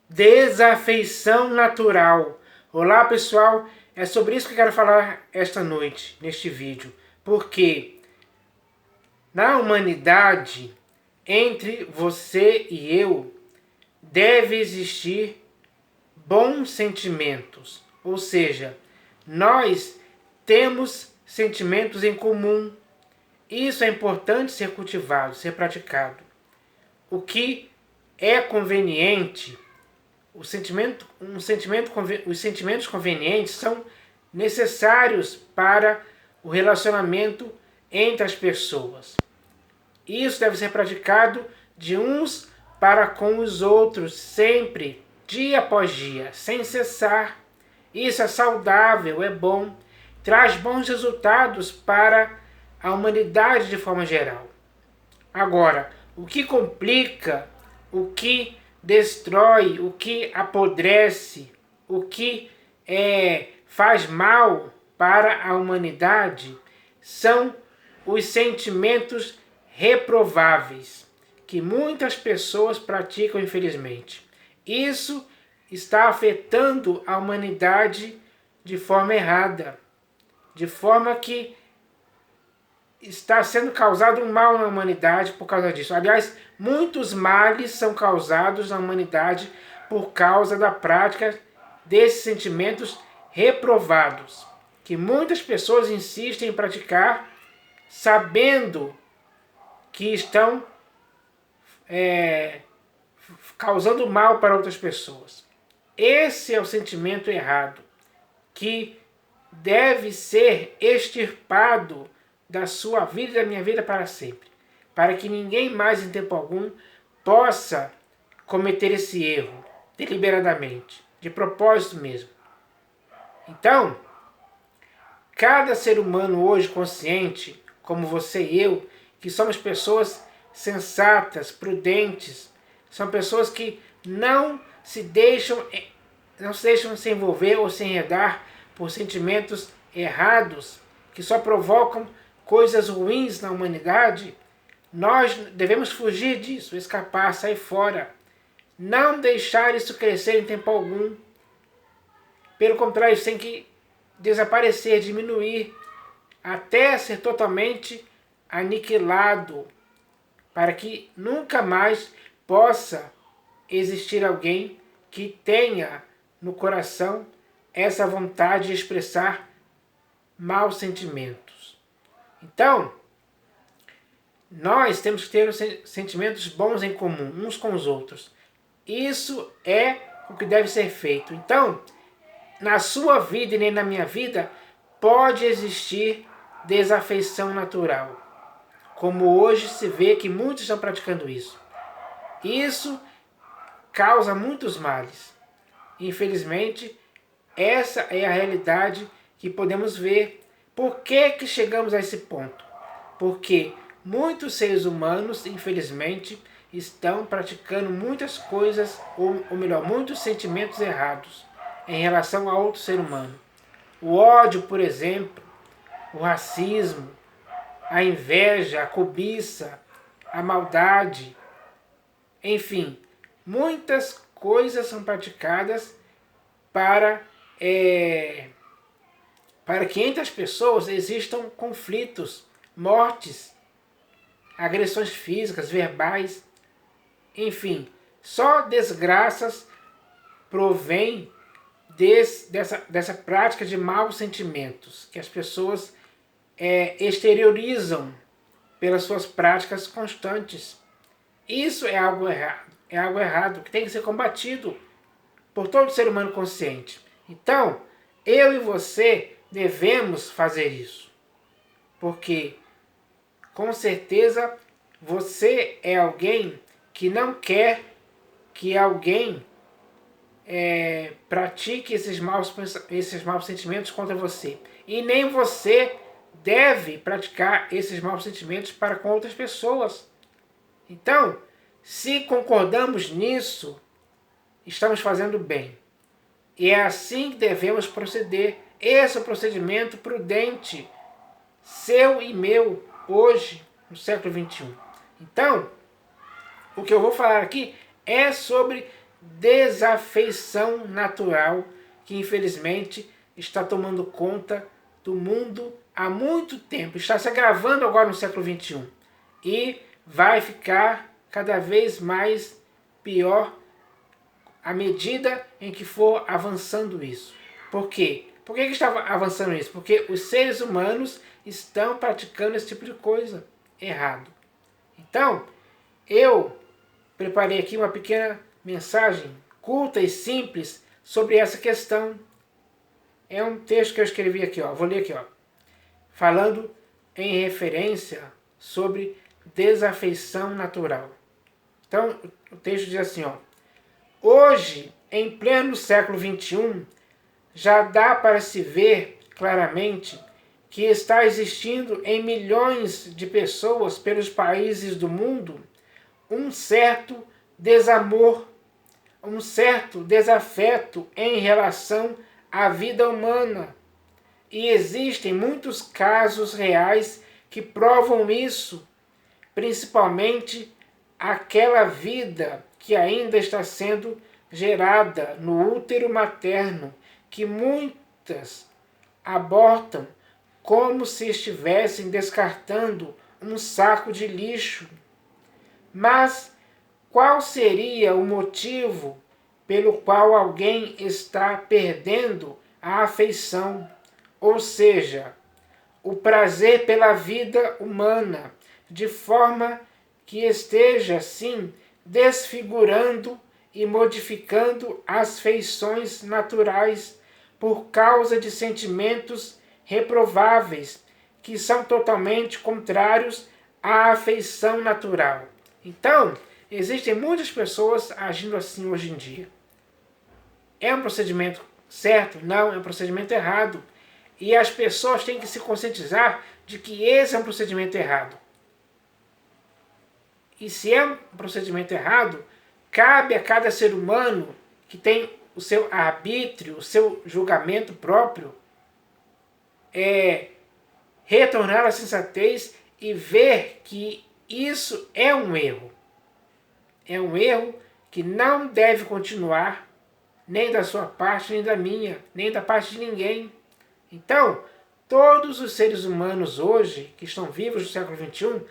Desafeição natural. Olá pessoal, é sobre isso que eu quero falar esta noite, neste vídeo. Porque na humanidade, entre você e eu, deve existir bons sentimentos. Ou seja, nós temos sentimentos em comum. Isso é importante ser cultivado, ser praticado. O que é conveniente, os sentimentos convenientes são necessários para o relacionamento entre as pessoas. Isso deve ser praticado de uns para com os outros, sempre, dia após dia, sem cessar. Isso é saudável, é bom, traz bons resultados para a humanidade de forma geral. Agora, o que complica, o que destrói, o que apodrece, o que faz mal para a humanidade são os sentimentos reprováveis que muitas pessoas praticam, infelizmente. Isso está afetando a humanidade de forma errada, de forma que está sendo causado um mal na humanidade por causa disso. Aliás, muitos males são causados na humanidade por causa da prática desses sentimentos reprovados, que muitas pessoas insistem em praticar, sabendo que estão causando mal para outras pessoas. Esse é o sentimento errado, que deve ser extirpado da sua vida e da minha vida para sempre, para que ninguém mais em tempo algum possa cometer esse erro deliberadamente, de propósito mesmo. Então, cada ser humano hoje consciente, como você e eu, que somos pessoas sensatas, prudentes, são pessoas que não se deixam se envolver ou se enredar por sentimentos errados que só provocam coisas ruins na humanidade. Nós devemos fugir disso, escapar, sair fora. Não deixar isso crescer em tempo algum. Pelo contrário, isso tem que desaparecer, diminuir, até ser totalmente aniquilado, para que nunca mais possa existir alguém que tenha no coração essa vontade de expressar maus sentimentos. Então, nós temos que ter sentimentos bons em comum, uns com os outros. Isso é o que deve ser feito. Então, na sua vida e nem na minha vida, pode existir desafeição natural. Como hoje se vê que muitos estão praticando isso. Isso causa muitos males. Infelizmente, essa é a realidade que podemos ver. Por que chegamos a esse ponto? Porque muitos seres humanos, infelizmente, estão praticando muitas coisas, ou melhor, muitos sentimentos errados em relação a outro ser humano. O ódio, por exemplo, o racismo, a inveja, a cobiça, a maldade, enfim, muitas coisas são praticadas para que entre as pessoas existam conflitos, mortes, agressões físicas, verbais, enfim, só desgraças provém dessa prática de maus sentimentos que as pessoas exteriorizam pelas suas práticas constantes. Isso é algo errado que tem que ser combatido por todo ser humano consciente. Então, eu e você devemos fazer isso, porque com certeza você é alguém que não quer que alguém pratique esses maus sentimentos contra você. E nem você deve praticar esses maus sentimentos para com outras pessoas. Então, se concordamos nisso, estamos fazendo bem. E é assim que devemos proceder. Esse é o procedimento prudente, seu e meu, hoje, no século XXI. Então, o que eu vou falar aqui é sobre desafeição natural que infelizmente está tomando conta do mundo há muito tempo. Está se agravando agora no século XXI e vai ficar cada vez mais pior à medida em que for avançando isso. Por quê? Por que está avançando isso? Porque os seres humanos estão praticando esse tipo de coisa errado. Então, eu preparei aqui uma pequena mensagem curta e simples sobre essa questão. É um texto que eu escrevi aqui, ó. Vou ler aqui, ó. Falando em referência sobre desafeição natural. Então, o texto diz assim, ó. Hoje, em pleno século XXI, já dá para se ver claramente que está existindo em milhões de pessoas pelos países do mundo um certo desamor, um certo desafeto em relação à vida humana. E existem muitos casos reais que provam isso, principalmente aquela vida que ainda está sendo gerada no útero materno, que muitas abortam como se estivessem descartando um saco de lixo. Mas qual seria o motivo pelo qual alguém está perdendo a afeição, ou seja, o prazer pela vida humana, de forma que esteja, assim, desfigurando e modificando as feições naturais por causa de sentimentos reprováveis, que são totalmente contrários à afeição natural. Então, existem muitas pessoas agindo assim hoje em dia. É um procedimento certo? Não, é um procedimento errado. E as pessoas têm que se conscientizar de que esse é um procedimento errado. E se é um procedimento errado, cabe a cada ser humano que tem o seu arbítrio, o seu julgamento próprio, retornar à sensatez e ver que isso é um erro. É um erro que não deve continuar, nem da sua parte, nem da minha, nem da parte de ninguém. Então, todos os seres humanos hoje, que estão vivos no século XXI,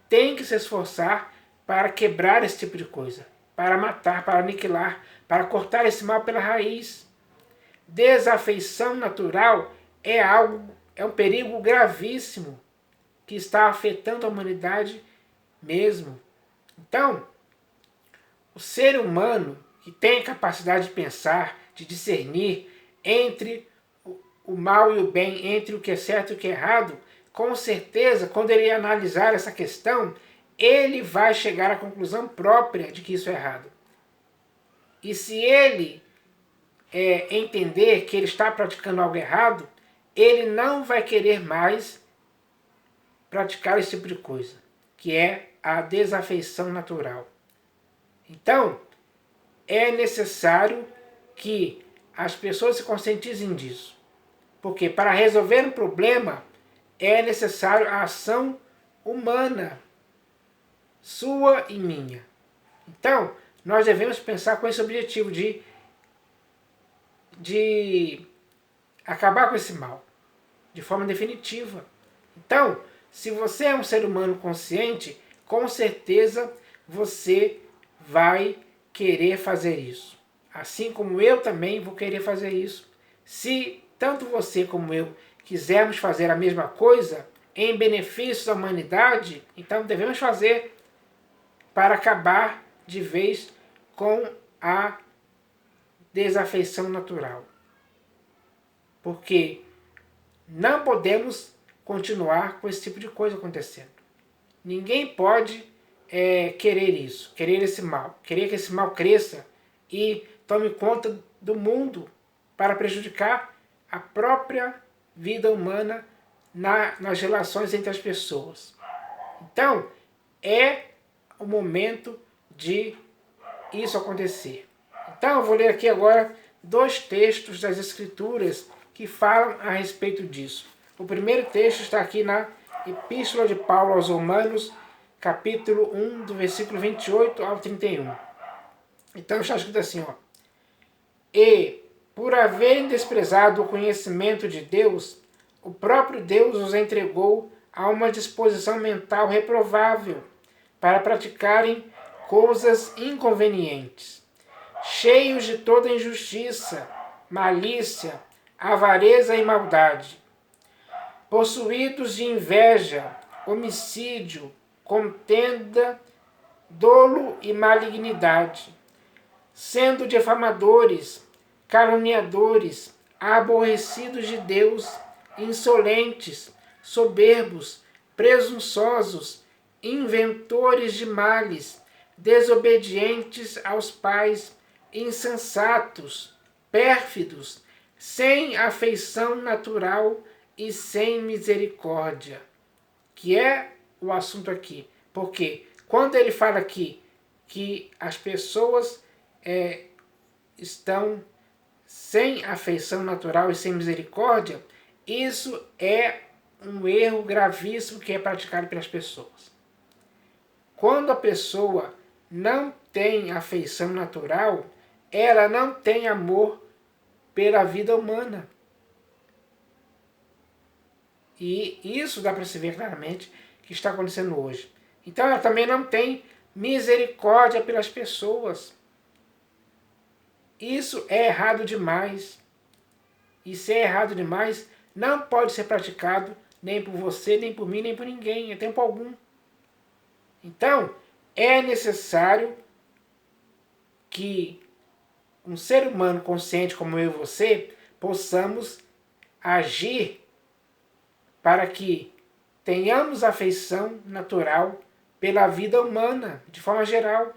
têm que se esforçar para quebrar esse tipo de coisa, para matar, para aniquilar, para cortar esse mal pela raiz. Desafeição natural é um perigo gravíssimo que está afetando a humanidade mesmo. Então, o ser humano que tem a capacidade de pensar, de discernir entre o mal e o bem, entre o que é certo e o que é errado, com certeza, quando ele analisar essa questão, ele vai chegar à conclusão própria de que isso é errado. E se ele entender que ele está praticando algo errado, ele não vai querer mais praticar esse tipo de coisa, que é a desafeição natural. Então, é necessário que as pessoas se conscientizem disso. Porque para resolver um problema é necessário a ação humana, sua e minha. Então, nós devemos pensar com esse objetivo de acabar com esse mal, de forma definitiva. Então, se você é um ser humano consciente, com certeza você vai querer fazer isso. Assim como eu também vou querer fazer isso. Se tanto você como eu quisermos fazer a mesma coisa em benefício da humanidade, então devemos fazer para acabar de vez com a desafeição natural. Porque não podemos continuar com esse tipo de coisa acontecendo. Ninguém pode querer isso, querer esse mal, querer que esse mal cresça e tome conta do mundo para prejudicar a própria vida humana nas relações entre as pessoas. Então, é o momento de isso acontecer. Então, eu vou ler aqui agora 2 textos das Escrituras que falam a respeito disso. O primeiro texto está aqui na Epístola de Paulo aos Romanos, capítulo 1, do versículo 28 ao 31. Então está escrito assim, ó. E, por haverem desprezado o conhecimento de Deus, o próprio Deus os entregou a uma disposição mental reprovável para praticarem coisas inconvenientes, cheios de toda injustiça, malícia, avareza e maldade, possuídos de inveja, homicídio, contenda, dolo e malignidade, sendo difamadores, caluniadores, aborrecidos de Deus, insolentes, soberbos, presunçosos, inventores de males, desobedientes aos pais, insensatos, pérfidos, sem afeição natural e sem misericórdia. Que é o assunto aqui. Porque quando ele fala aqui que as pessoas estão sem afeição natural e sem misericórdia, isso é um erro gravíssimo que é praticado pelas pessoas. Quando a pessoa não tem afeição natural, ela não tem amor pela vida humana. E isso dá para se ver claramente que está acontecendo hoje. Então ela também não tem misericórdia pelas pessoas. Isso é errado demais. E se é errado demais, não pode ser praticado nem por você, nem por mim, nem por ninguém, em tempo algum. Então, é necessário que um ser humano consciente como eu e você possamos agir para que tenhamos afeição natural pela vida humana, de forma geral.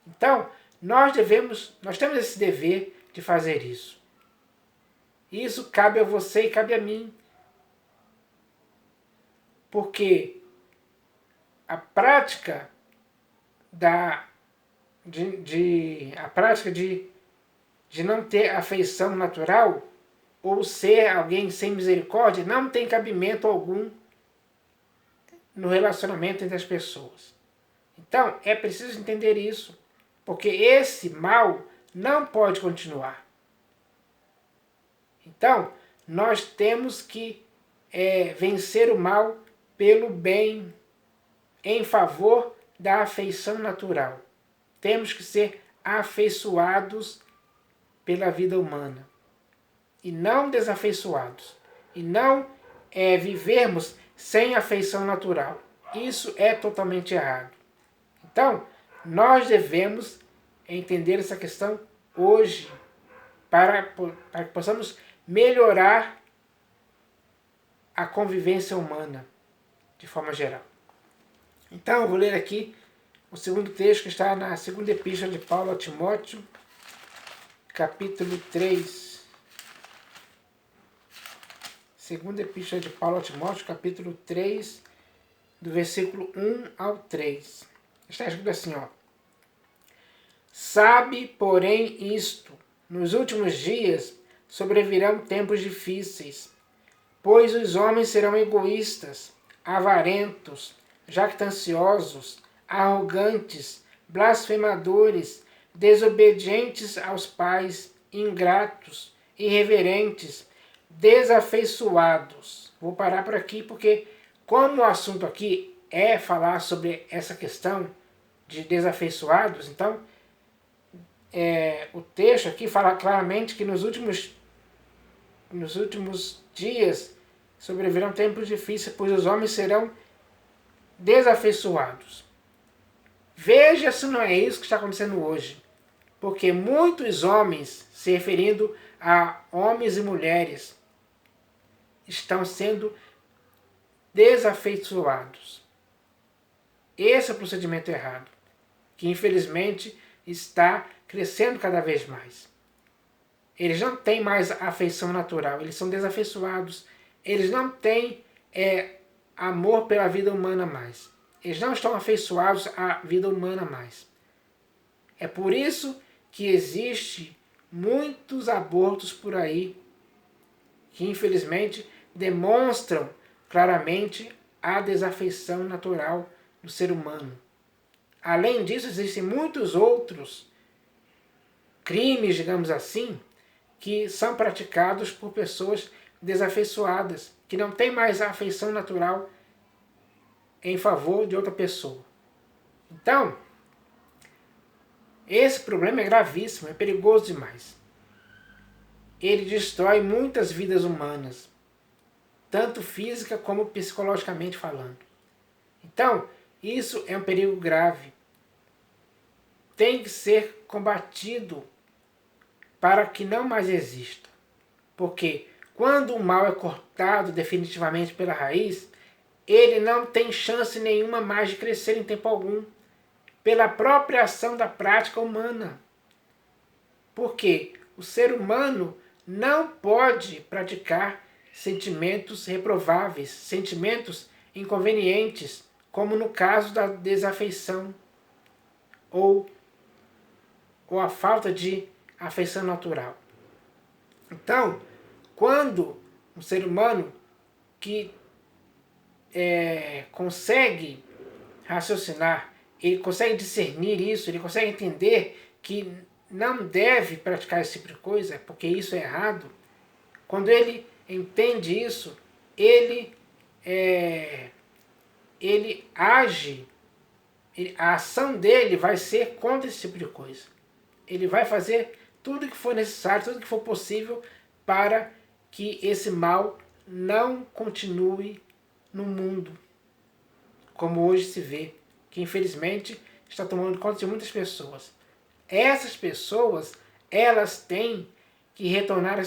Então, nós temos esse dever de fazer isso. Isso cabe a você e cabe a mim. Porque a prática de não ter afeição natural ou ser alguém sem misericórdia não tem cabimento algum no relacionamento entre as pessoas. Então, é preciso entender isso, porque esse mal não pode continuar. Então, nós temos que vencer o mal pelo bem, em favor da afeição natural. Temos que ser afeiçoados pela vida humana e não desafeiçoados. E não vivermos sem afeição natural. Isso é totalmente errado. Então, nós devemos entender essa questão hoje para que possamos melhorar a convivência humana de forma geral. Então, eu vou ler aqui o segundo texto que está na segunda epístola de Paulo a Timóteo, capítulo 3. Segunda epístola de Paulo a Timóteo, capítulo 3, do versículo 1 ao 3. Está escrito assim, ó. Sabe, porém, isto, nos últimos dias sobrevirão tempos difíceis, pois os homens serão egoístas, avarentos, jactanciosos, arrogantes, blasfemadores, desobedientes aos pais, ingratos, irreverentes, desafeiçoados. Vou parar por aqui porque, como o assunto aqui é falar sobre essa questão de desafeiçoados, então o texto aqui fala claramente que nos últimos dias sobrevirão tempos difíceis, pois os homens serão desafeiçoados. Veja se não é isso que está acontecendo hoje. Porque muitos homens, se referindo a homens e mulheres, estão sendo desafeiçoados. Esse é o procedimento errado, que infelizmente está crescendo cada vez mais. Eles não têm mais afeição natural, eles são desafeiçoados. Eles não têm amor pela vida humana mais. Eles não estão afeiçoados à vida humana mais. É por isso que existe muitos abortos por aí que infelizmente demonstram claramente a desafeição natural do ser humano. Além disso, existem muitos outros crimes, digamos assim, que são praticados por pessoas desafeiçoadas, que não têm mais a afeição natural em favor de outra pessoa. Então, esse problema é gravíssimo, é perigoso demais. Ele destrói muitas vidas humanas, tanto física como psicologicamente falando. Então, isso é um perigo grave. Tem que ser combatido para que não mais exista. Porque quando o mal é cortado definitivamente pela raiz, ele não tem chance nenhuma mais de crescer em tempo algum, pela própria ação da prática humana. Porque o ser humano não pode praticar sentimentos reprováveis, sentimentos inconvenientes, como no caso da desafeição ou a falta de afeição natural. Então, quando um ser humano que consegue raciocinar, ele consegue discernir isso, ele consegue entender que não deve praticar esse tipo de coisa, porque isso é errado. Quando ele entende isso, ele age, a ação dele vai ser contra esse tipo de coisa. Ele vai fazer tudo que for necessário, tudo que for possível para que esse mal não continue no mundo, como hoje se vê, que infelizmente está tomando conta de muitas pessoas. Essas pessoas, elas têm que retornar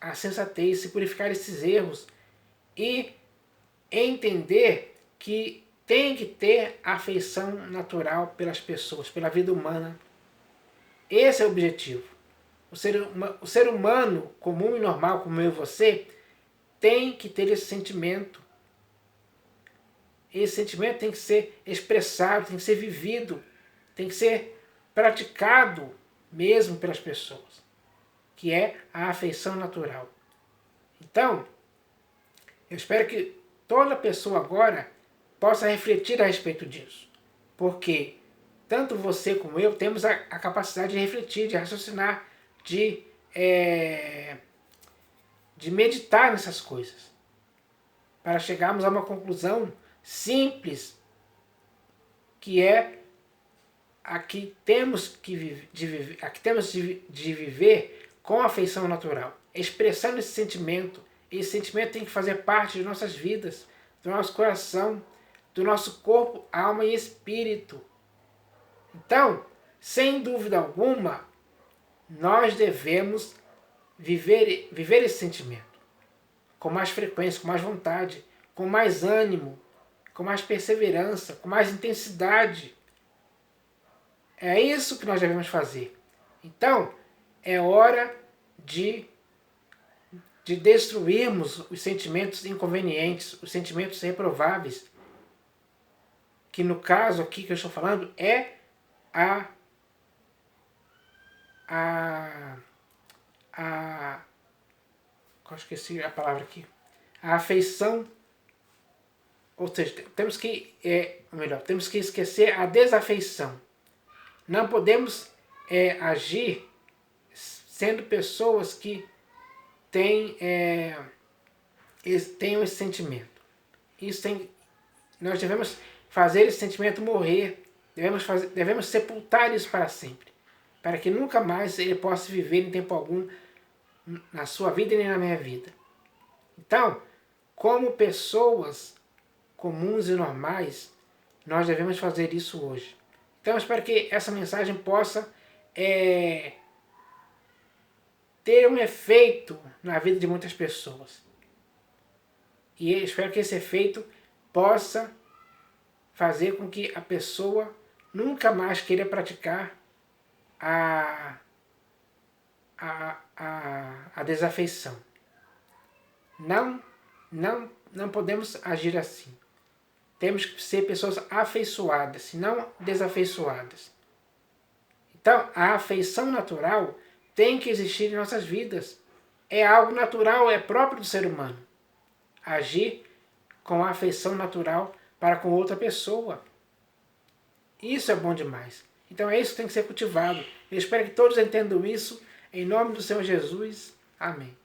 à sensatez, se purificar esses erros e entender que tem que ter afeição natural pelas pessoas, pela vida humana. Esse é o objetivo. O ser humano comum e normal, como eu e você, tem que ter esse sentimento. Esse sentimento tem que ser expressado, tem que ser vivido, tem que ser praticado mesmo pelas pessoas, que é a afeição natural. Então, eu espero que toda pessoa agora possa refletir a respeito disso, porque tanto você como eu temos a capacidade de refletir, de raciocinar, de meditar nessas coisas, para chegarmos a uma conclusão simples, que é a que temos de viver com afeição natural, expressando esse sentimento. Esse sentimento tem que fazer parte de nossas vidas, do nosso coração, do nosso corpo, alma e espírito. Então, sem dúvida alguma, nós devemos viver esse sentimento com mais frequência, com mais vontade, com mais ânimo, com mais perseverança, com mais intensidade. É isso que nós devemos fazer. Então, é hora de destruirmos os sentimentos inconvenientes, os sentimentos reprováveis, que no caso aqui que eu estou falando é eu esqueci a palavra aqui, a afeição, ou seja, temos que esquecer a desafeição. Não podemos agir sendo pessoas que tenham esse sentimento. Nós devemos fazer esse sentimento morrer, devemos sepultar isso para sempre, para que nunca mais ele possa viver em tempo algum na sua vida e nem na minha vida. Então, como pessoas comuns e normais, nós devemos fazer isso hoje. Então, eu espero que essa mensagem possa ter um efeito na vida de muitas pessoas. E eu espero que esse efeito possa fazer com que a pessoa nunca mais queira praticar a desafeição. Não podemos agir assim. Temos que ser pessoas afeiçoadas, não desafeiçoadas. Então, a afeição natural tem que existir em nossas vidas. É algo natural, é próprio do ser humano. Agir com a afeição natural para com outra pessoa. Isso é bom demais. Então é isso que tem que ser cultivado. Eu espero que todos entendam isso. Em nome do Senhor Jesus. Amém.